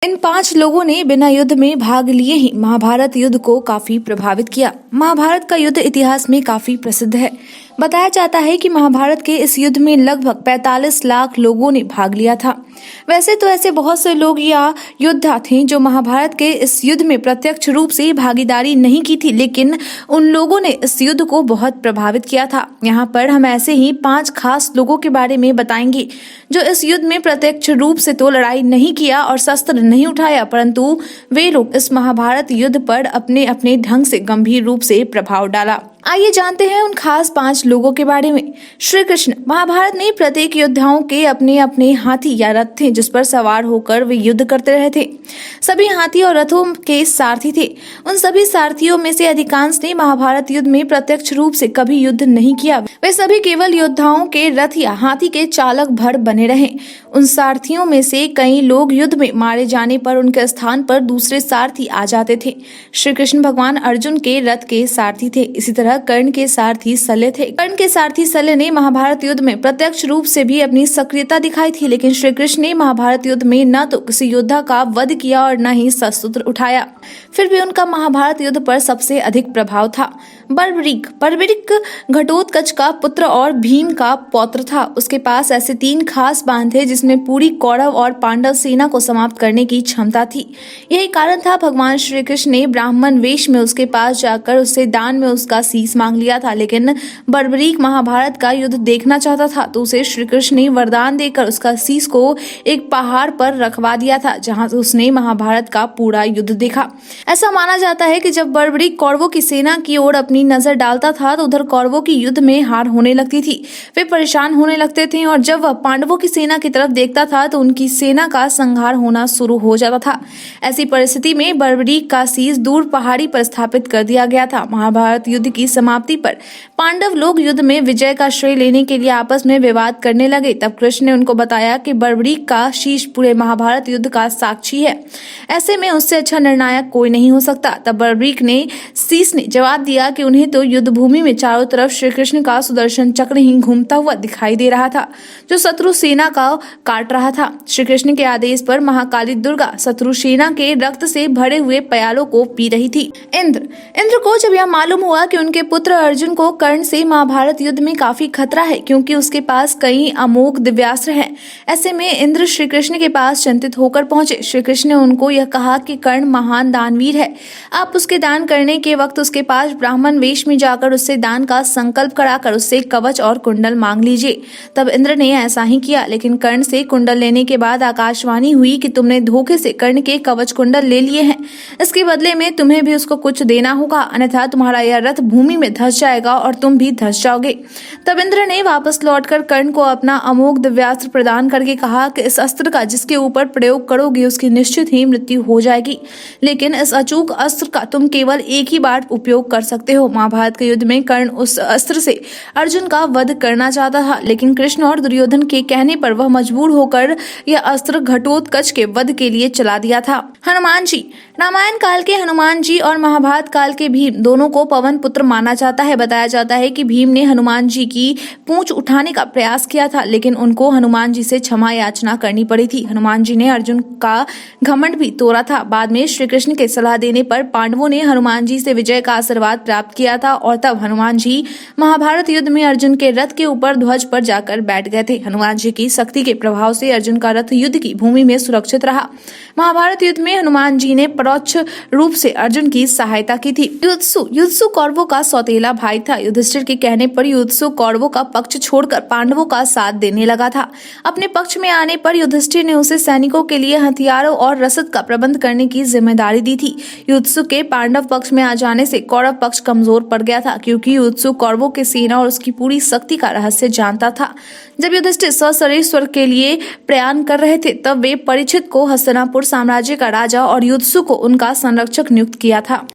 इन 5 लोगों ने बिना युद्ध में भाग लिए ही महाभारत युद्ध को काफी प्रभावित किया। महाभारत का युद्ध इतिहास में काफी प्रसिद्ध है। बताया जाता है कि महाभारत के इस युद्ध में लगभग 45 लाख लोगों ने भाग लिया था। वैसे तो ऐसे बहुत से लोग या योद्धा थे जो महाभारत के इस युद्ध में प्रत्यक्ष रूप से भागीदारी नहीं की थी, लेकिन उन लोगों ने इस युद्ध को बहुत प्रभावित किया था। यहाँ पर हम ऐसे ही 5 खास लोगों के बारे में बताएंगे जो इस युद्ध में प्रत्यक्ष रूप से तो लड़ाई नहीं किया और शस्त्र नहीं उठाया, परंतु वे लोग इस महाभारत युद्ध पर अपने अपने ढंग से गंभीर रूप से प्रभाव डाला। आइए जानते हैं उन खास 5 लोगों के बारे में। श्री कृष्ण। महाभारत में प्रत्येक योद्धाओं के अपने अपने हाथी या रथ थे जिस पर सवार होकर वे युद्ध करते रहे थे। सभी हाथी और रथों के सारथी थे। उन सभी सारथियों में से अधिकांश ने महाभारत युद्ध में प्रत्यक्ष रूप से कभी युद्ध नहीं किया। वे सभी केवल योद्धाओं के रथ या हाथी के चालक भर बने रहे। उन सारथियों में से कई लोग युद्ध में मारे जाने पर उनके स्थान पर दूसरे सारथी आ जाते थे। श्री कृष्ण भगवान अर्जुन के रथ के सारथी थे। इसी तरह कर्ण के सारथी शल्य थे। कर्ण के सारथी शल्य ने महाभारत युद्ध में प्रत्यक्ष रूप से भी अपनी सक्रियता दिखाई थी, लेकिन श्री कृष्ण ने महाभारत युद्ध में न तो किसी योद्धा का वध किया और न ही शस्त्र उठाया। फिर भी उनका महाभारत युद्ध पर सबसे अधिक प्रभाव था। बर्बरीक घटोत्कच का पुत्र और भीम का पौत्र था। उसके पास ऐसे 3 खास बाण थे जिसमें पूरी कौरव और पांडव सेना को समाप्त करने की क्षमता थी। यही कारण था भगवान श्री कृष्ण ने ब्राह्मण वेश में उसके पास जाकर उससे दान में उसका शीश मांग लिया था, लेकिन बर्बरीक महाभारत का युद्ध देखना चाहता था तो उसे श्री कृष्ण ने वरदान देकर उसका शीश को एक पहाड़ पर रखवा दिया था, जहां उसने महाभारत का पूरा युद्ध देखा। ऐसा माना जाता है कि जब बर्बरीक कौरवों की सेना की ओर अपनी नजर डालता था तो उधर कौरवों की युद्ध में हार होने लगती थी। वे परेशान होने लगते थे और जब वह पांडवों की सेना की तरफ देखता था तो उनकी सेना का संहार होना शुरू हो जाता था। ऐसी परिस्थिति में बर्बरीक का शीश दूर पहाड़ी पर स्थापित कर दिया गया था। महाभारत युद्ध की समाप्ति पर पांडव लोग युद्ध में विजय का श्रेय लेने के लिए आपस में विवाद करने लगे। तब कृष्ण ने उनको बताया कि बर्बरीक का शीश पूरे महाभारत युद्ध का साक्षी है। ऐसे में उससे अच्छा निर्णायक कोई नहीं हो सकता। तब बर्बरीक ने शीश ने जवाब दिया कि उन्हें तो युद्ध भूमि में चारों तरफ श्री कृष्ण का सुदर्शन चक्र ही घूमता हुआ दिखाई दे रहा था, जो शत्रु सेना का काट रहा था। श्री कृष्ण के आदेश पर महाकाली दुर्गा शत्रु सेना के रक्त से भरे हुए प्यालों को पी रही थी। इंद्र को जब यह मालूम हुआ कि उनके पुत्र अर्जुन को कर्ण से महाभारत युद्ध में काफी खतरा है, क्योंकि उसके पास कई अमोघ दिव्यास्त्र हैं, ऐसे में इंद्र श्री कृष्ण के पास चिंतित होकर पहुंचे। श्री कृष्ण ने उनको यह कहा कि कर्ण महान दानवीर है, आप उसके दान करने के वक्त उसके पास ब्राह्मण वेश में जाकर उससे दान का संकल्प कराकर उससे कवच और कुंडल मांग लीजिए। तब इंद्र ने ऐसा ही किया, लेकिन कर्ण से कुंडल लेने के बाद आकाशवाणी हुई कि तुमने धोखे से कर्ण के कवच कुंडल ले लिए हैं। इसके बदले में तुम्हें भी उसको कुछ देना होगा, अन्यथा तुम्हारा यह रथ भूमि में धंस जाएगा और तुम भी धंस जाओगे। तब इंद्र ने वापस लौटकर कर्ण को अपना अमोघ दिव्यास्त्र प्रदान करके कहा कि इस अस्त्र का जिसके ऊपर प्रयोग करोगे उसकी निश्चित ही मृत्यु हो जाएगी, लेकिन इस अचूक अस्त्र का तुम केवल एक ही बार उपयोग कर सकते हो। महाभारत के युद्ध में कर्ण उस अस्त्र से अर्जुन का वध करना चाहता था, लेकिन कृष्ण और दुर्योधन के कहने पर वह मजबूर होकर यह अस्त्र घटोत्कच के वध के लिए चला दिया था। हनुमान जी। रामायण काल के हनुमान जी और महाभारत काल के भीम दोनों को पवन पुत्र माना जाता है। बताया जाता है कि भीम ने हनुमान जी की पूंछ उठाने का प्रयास किया था, लेकिन उनको हनुमान जी से क्षमा याचना करनी पड़ी थी। हनुमान जी ने अर्जुन का घमंड भी तोड़ा था। बाद में श्री कृष्ण के सलाह देने पर पांडवों ने हनुमान जी से विजय का आशीर्वाद प्राप्त किया था और तब हनुमान जी महाभारत युद्ध में अर्जुन के रथ के ऊपर ध्वज पर जाकर बैठ गए थे। हनुमान जी की शक्ति के प्रभाव से अर्जुन का रथ युद्ध की भूमि में सुरक्षित रहा। महाभारत युद्ध में हनुमान जी ने परोक्ष रूप से अर्जुन की सहायता की थी। युद्धसु कौरवों का सौतेला भाई था। युधिष्ठिर के कहने पर युद्धसु कौरवों का पक्ष छोड़कर पांडवों का साथ देने लगा था। अपने पक्ष में आने पर युधिष्ठिर ने उसे सैनिकों के लिए हथियारों और रसद का प्रबंध करने की जिम्मेदारी दी थी। युद्धसु के पांडव पक्ष में आ जाने से कौरव पक्ष कमजोर पड़ गया था, क्योंकि युद्धसु कौरवों की सेना और उसकी पूरी शक्ति का रहस्य जानता था। जब युधिष्ठिर सशरीर स्वर्ग के लिए प्रयाण कर रहे थे तब वे परीक्षित को हस्तिनापुर साम्राज्य का राजा और युद्धसु को उनका संरक्षक नियुक्त किया था।